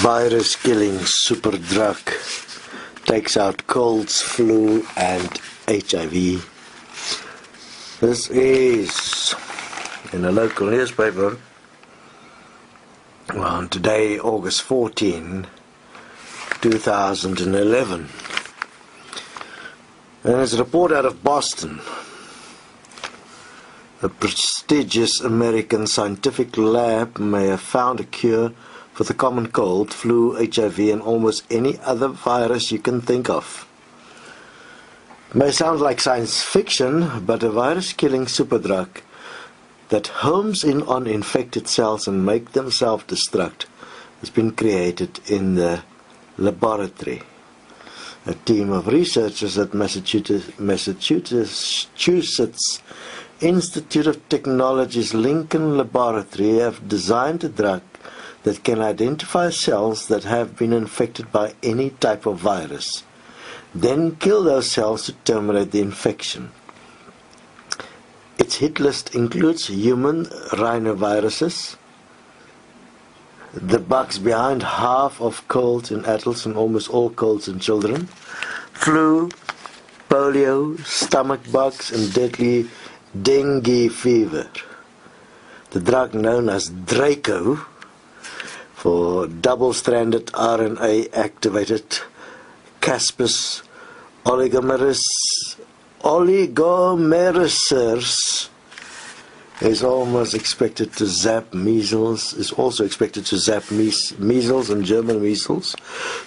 Virus-killing Superdrug takes out colds, flu and HIV. This is in a local newspaper on today, August 14, 2011. And it's a report out of Boston. A prestigious American scientific lab may have found a cure for the common cold, flu, HIV and almost any other virus you can think of. It may sound like science fiction, but a virus-killing superdrug that homes in on infected cells and make them self-destruct has been created in the laboratory. A team of researchers at Massachusetts Institute of Technology's Lincoln Laboratory have designed a drug that can identify cells that have been infected by any type of virus, then kill those cells to terminate the infection. Its hit list includes human rhinoviruses, the bugs behind half of colds in adults and almost all colds in children, flu, polio, stomach bugs and deadly dengue fever. The drug known as Draco, for double-stranded RNA activated Caspus oligomericers is also expected to zap measles and German measles,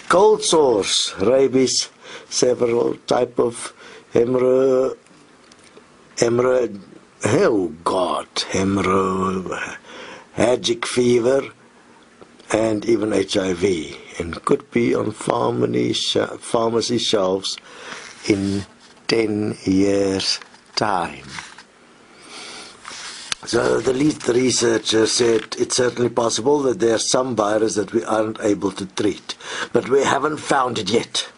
cold sores, rabies, several types of hemorrhagic fever, and even HIV, and could be on pharmacy shelves in 10 years' time. So the lead researcher said it's certainly possible that there's some virus that we aren't able to treat, but we haven't found it yet.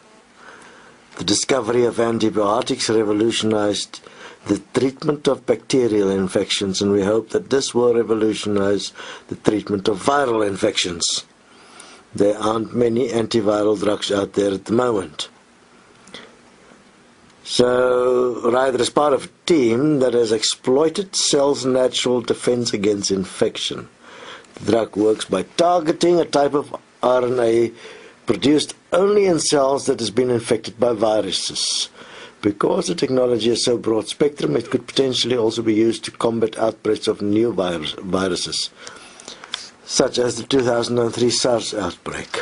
The discovery of antibiotics revolutionized the treatment of bacterial infections, and we hope that this will revolutionize the treatment of viral infections. There aren't many antiviral drugs out there at the moment. So Ryder is part of a team that has exploited cells' natural defense against infection. The drug works by targeting a type of RNA produced only in cells that has been infected by viruses. Because the technology is so broad spectrum, it could potentially also be used to combat outbreaks of new viruses, such as the 2003 SARS outbreak.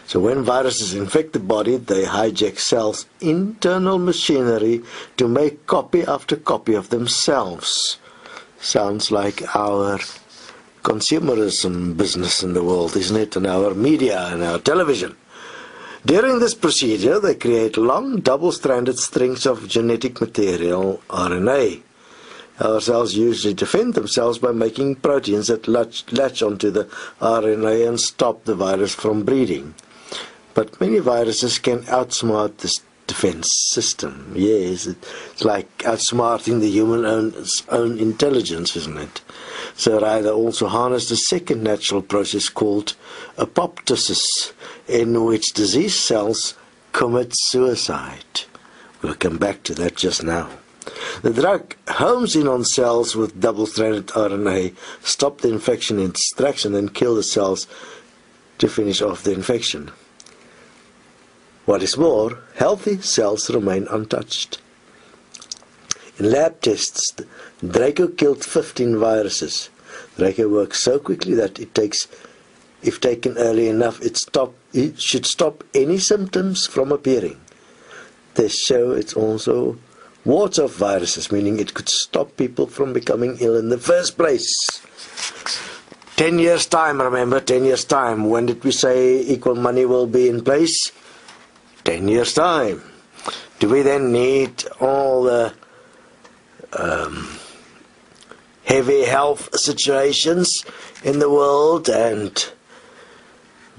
So when viruses infect the body, they hijack cells' internal machinery to make copy after copy of themselves. Sounds like our consumerism business in the world, isn't it? And our media and our television. During this procedure, they create long double-stranded strings of genetic material, RNA. Our cells usually defend themselves by making proteins that latch onto the RNA and stop the virus from breeding. But many viruses can outsmart this defense system. Yes, it's like outsmarting the human own intelligence, isn't it? So Ryder also harnessed a second natural process called apoptosis, in which disease cells commit suicide. We'll come back to that just now. The drug homes in on cells with double-stranded RNA, stop the infection in its tracks, and then kill the cells to finish off the infection. What is more, healthy cells remain untouched. In lab tests, Draco killed 15 viruses. Draco works so quickly that if taken early enough, it should stop any symptoms from appearing. Tests show it's also wards off viruses, meaning it could stop people from becoming ill in the first place. 10 years' time, remember, 10 years' time. When did we say equal money will be in place? 10 years' time. Do we then need all the heavy health situations in the world and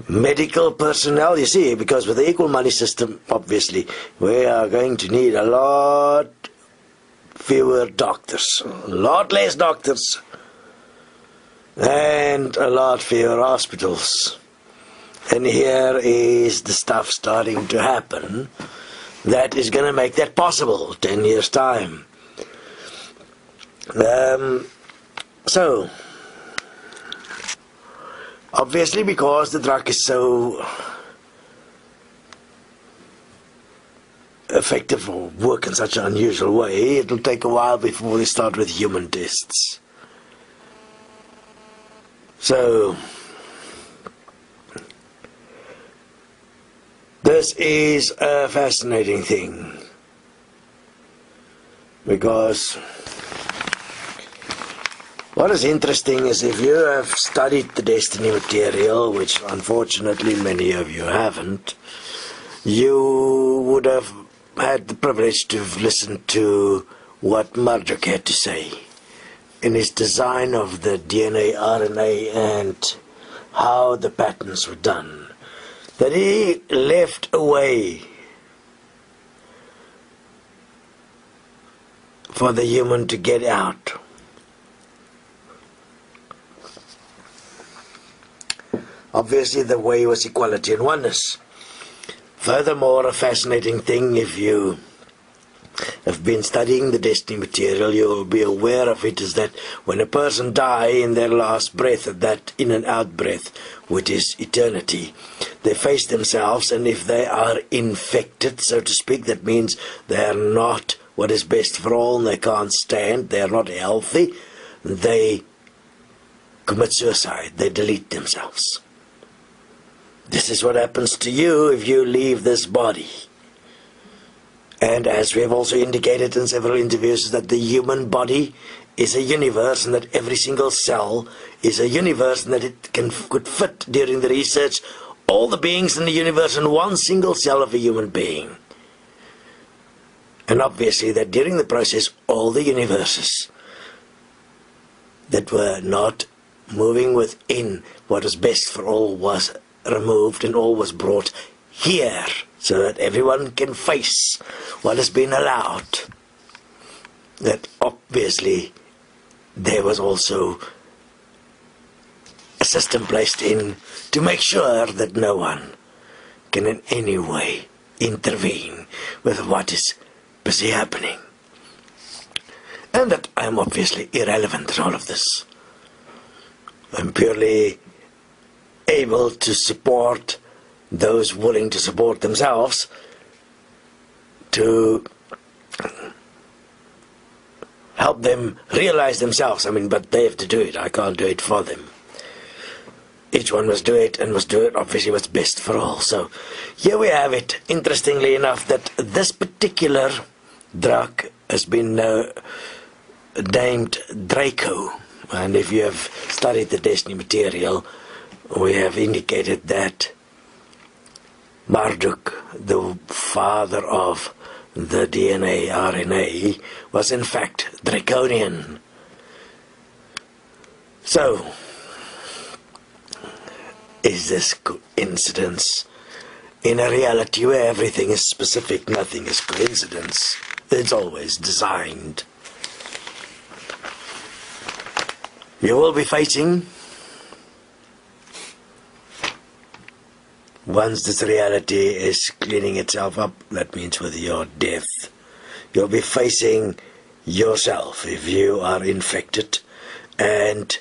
medical personnel? You see, because with the equal money system, obviously, we are going to need a lot fewer doctors, a lot less doctors, and a lot fewer hospitals. And here is the stuff starting to happen that is going to make that possible 10 years' time. So, obviously because the drug is so effective or work in such an unusual way, it'll take a while before they start with human tests. So, this is a fascinating thing, because what is interesting is, if you have studied the Destiny material, which unfortunately many of you haven't, you would have had the privilege to have listened to what Marduk had to say in his design of the DNA, RNA, and how the patterns were done. That he left a way for the human to get out. Obviously the way was equality and oneness. Furthermore, a fascinating thing, if you have been studying the Destiny material, you will be aware of it, is that when a person dies in their last breath, that in and out breath, which is eternity, they face themselves, and if they are infected, so to speak, that means they are not what is best for all, and they can't stand, they are not healthy, they commit suicide, they delete themselves. This is what happens to you if you leave this body. And as we have also indicated in several interviews, that the human body is a universe, and that every single cell is a universe, and that it could fit, during the research, all the beings in the universe in one single cell of a human being. And obviously that during the process, all the universes that were not moving within what was best for all was removed, and all was brought here, so that everyone can face what has been allowed. That obviously there was also a system placed in to make sure that no one can in any way intervene with what is busy happening. And that I am obviously irrelevant in all of this. I'm purely able to support those willing to support themselves, to help them realize themselves. But they have to do it. I can't do it for them. Each one must do it, and must do it obviously what's best for all. So here we have it. Interestingly enough, that this particular drug has been named Draco. And if you have studied the Destiny material, we have indicated that Marduk, the father of the DNA, RNA, was in fact draconian. So, is this coincidence? In a reality where everything is specific, nothing is coincidence. It's always designed. You will be facing, once this reality is cleaning itself up, that means with your death, you'll be facing yourself if you are infected and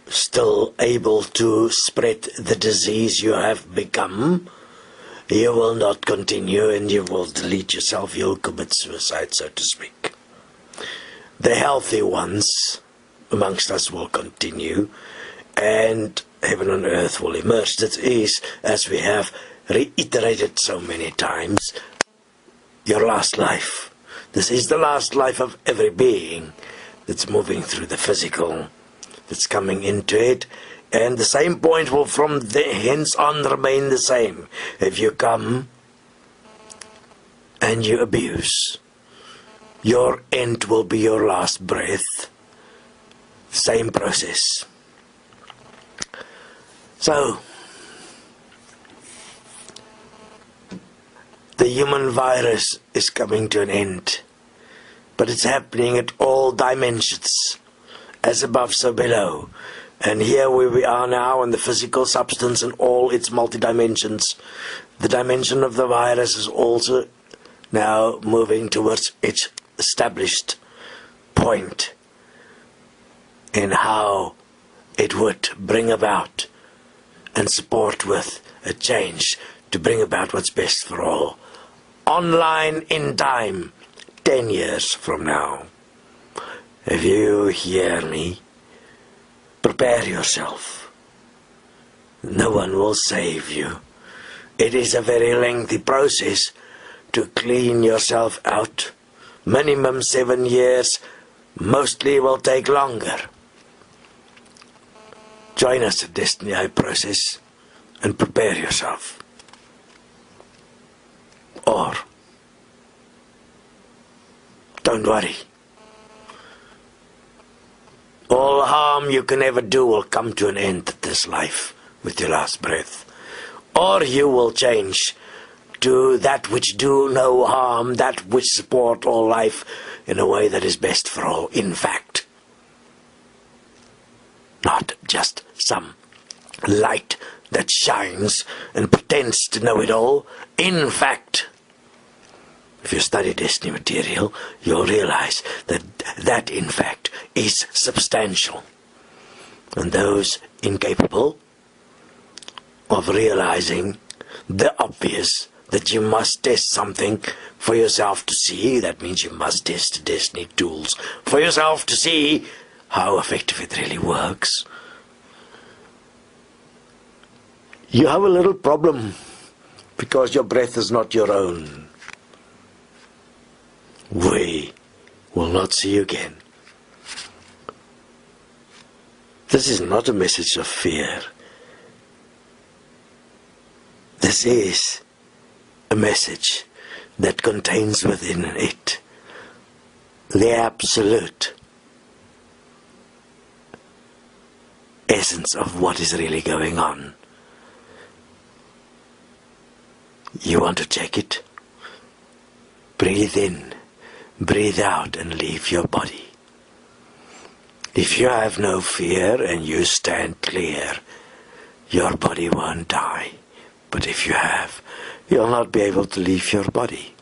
still able to spread the disease you have become. You will not continue, and you will delete yourself. You'll commit suicide, so to speak. The healthy ones amongst us will continue, and heaven and earth will emerge. That is, as we have reiterated so many times, your last life. This is the last life of every being that's moving through the physical, that's coming into it, and the same point will from hence on remain the same. If you come and you abuse, your end will be your last breath. Same process. So, the human virus is coming to an end, but it's happening at all dimensions, as above so below. And here we are now in the physical substance in all its multi-dimensions. The dimension of the virus is also now moving towards its established point in how it would bring about and support with a change to bring about what's best for all. Online in time, 10 years from now. If you hear me, prepare yourself. No one will save you. It is a very lengthy process to clean yourself out. Minimum 7 years, mostly will take longer. Join us at Destiny Eye Process and prepare yourself. Or, don't worry. All harm you can ever do will come to an end at this life with your last breath. Or you will change to that which do no harm, that which support all life in a way that is best for all. In fact, not just some light that shines and pretends to know it all. In fact, if you study Destiny material, you'll realize that that in fact is substantial. And those incapable of realizing the obvious, that you must test something for yourself to see, that means you must test Destiny tools for yourself to see how effective it really works. You have a little problem because your breath is not your own. We will not see you again. This is not a message of fear. This is a message that contains within it the absolute essence of what is really going on. You want to check it? Breathe in, breathe out, and leave your body. If you have no fear and you stand clear, your body won't die. But if you have, you'll not be able to leave your body.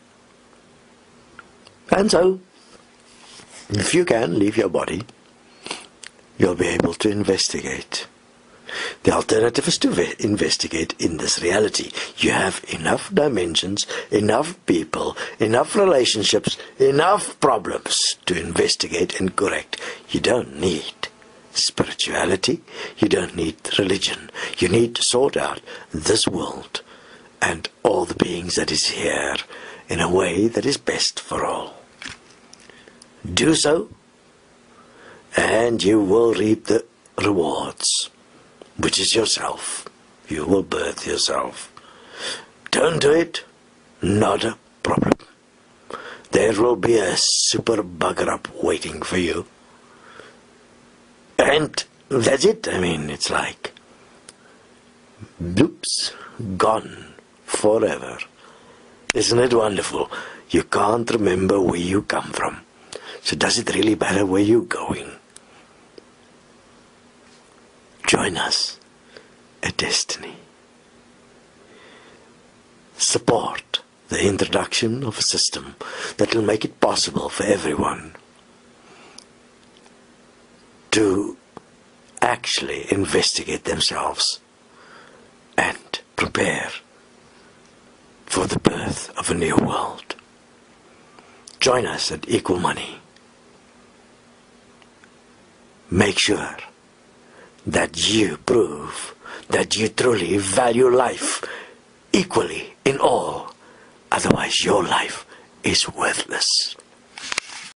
And so, if you can leave your body, you'll be able to investigate. The alternative is to investigate in this reality. You have enough dimensions, enough people, enough relationships, enough problems to investigate and correct. You don't need spirituality. You don't need religion. You need to sort out this world and all the beings that is here in a way that is best for all. Do so, and you will reap the rewards, which is yourself. You will birth yourself. Don't do it, not a problem. There will be a super bugger up waiting for you. And that's it. I mean, it's like, bloops, gone forever. Isn't it wonderful? You can't remember where you come from. So does it really matter where you're going? Join us at Destiny. Support the introduction of a system that will make it possible for everyone to actually investigate themselves and prepare for the birth of a new world. Join us at Equal Money. Make sure that you prove that you truly value life equally in all. Otherwise your life is worthless.